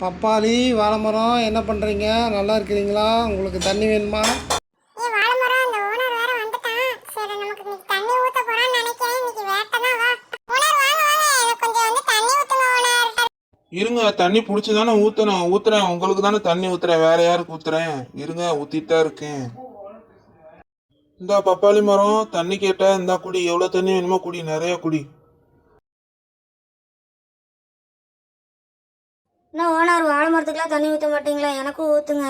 பப்பாளி வாழை மரம் என்ன பண்ணுறீங்க? நல்லா இருக்கிறீங்களா? உங்களுக்கு தண்ணி வேணுமா? இருங்க, தண்ணி பிடிச்சி தானே ஊத்துறேன். உங்களுக்கு தானே தண்ணி ஊத்துறேன், வேற யாருக்கு ஊத்துறேன்? இருங்க, ஊத்திட்டு தான் இருக்கேன். இந்தா பப்பாளி மரம், தண்ணி கேட்ட இந்தா குடி. எவ்வளவு தண்ணி வேணுமோ குடி, நிறைய குடி. நான் ஓனார் வாழை மரத்துக்குலாம் தண்ணி ஊற்ற மாட்டீங்களா? எனக்கும் ஊற்றுங்க.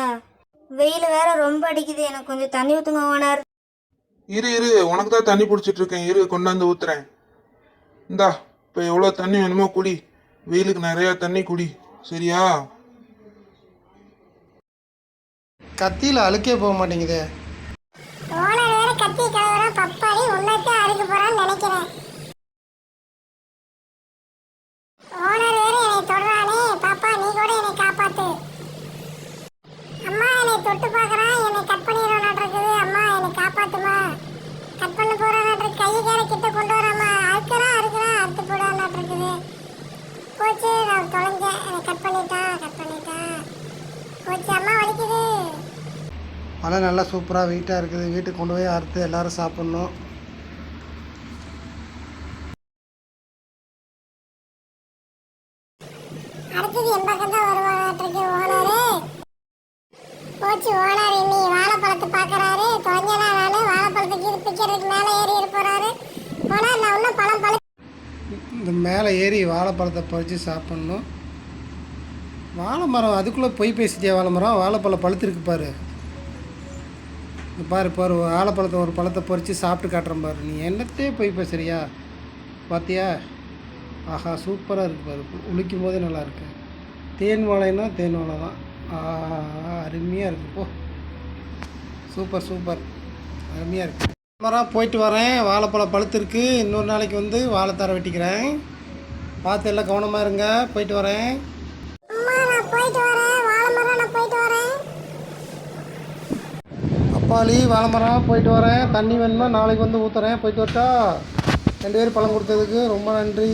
வெயில் வேற ரொம்ப அடிக்குது, எனக்கு கொஞ்சம் தண்ணி ஊற்றுங்க ஓனார். இரு, உனக்கு தான் தண்ணி பிடிச்சிட்டு இருக்கேன். இரு, கொண்டாந்து ஊத்துறேன். இந்தா இப்போ எவ்வளோ தண்ணி வேணுமோ குடி. வெயிலுக்கு நிறைய தண்ணி குடி, சரியா? கத்தியில் அழுக்கே போக மாட்டேங்குதே. ஓனர் வேற கத்தி கலவரம் பப்பாளி உன்னத்தை அறுக்க போறான்னு நினைக்கிறேன். ஓனர் வேற என்னை தொடரானே. பாப்பா நீ கூட என்னை காப்பாத்து. அம்மா என்னை தொட்டு பார்க்கறான், என்னை கட் பண்ணிடுவான் இருக்குது. அம்மா என்னை காப்பாத்துமா. கட் பண்ண போறான், கையை கேற கிட்ட கொண்டு வராமா. அறுக்கிறான் அறுத்து போடான் இருக்குது. போச்சு, நான் தொலைஞ்சேன். என்னை கட் பண்ணிட்டான். போச்சு, அம்மா வலிக்குது. மழை நல்லா சூப்பராக வெயிட்டாக இருக்குது. வீட்டுக்கு கொண்டு போய் அறுத்து எல்லோரும் சாப்பிட்ணும். அடுத்தது என் பக்கம் தான் வருவாங்க ஓனரு. போச்சு, ஓனர் இன்னி வாழைப்பழத்தை பார்க்கறாரு. தொலைஞ்சனா நானு வாழைப்பழத்துக்கு இது பிக்கிறதுக்கு மேலே ஏறி போறாரு. ஓனர் நான் இன்னும் பழம் இந்த மேலே ஏறி வாழைப்பழத்தை பறித்து சாப்பிட்ணும். வாழை மரம் அதுக்குள்ளே போய் பேசிட்டியா? வாழை மரம் வாழைப்பழம் பழுத்திருக்கு பாரு. பாரு வாழைப்பழத்தை ஒரு பழத்தை பறித்து சாப்பிட்டு காட்டுறேன் பாரு. நீ என்னத்தே போய் பேசுறியா? பார்த்தியா? ஆஹா, சூப்பராக இருக்குது பாரு. உளிக்கும் போதே நல்லா இருக்கு. தேன் வாழைன்னா தேன் வாழை தான். அருமையாக இருக்குது. போ, சூப்பர் அருமையாக இருக்குது. மரம் போயிட்டு வரேன். வாழைப்பழம் பழுத்திருக்கு. இன்னொரு நாளைக்கு வந்து வாழைத்தாரை வெட்டிக்கிறேன். பார்த்து எல்லாம் கவனமாக இருங்க. போயிட்டு வரேன். பப்பாளி வாழை மரம் போயிட்டு வரேன். தண்ணி வேணுமா நாளைக்கு வந்து ஊற்றுறேன். போயிட்டு வரட்டா? 2 பேர் பழம் கொடுத்ததுக்கு ரொம்ப நன்றி.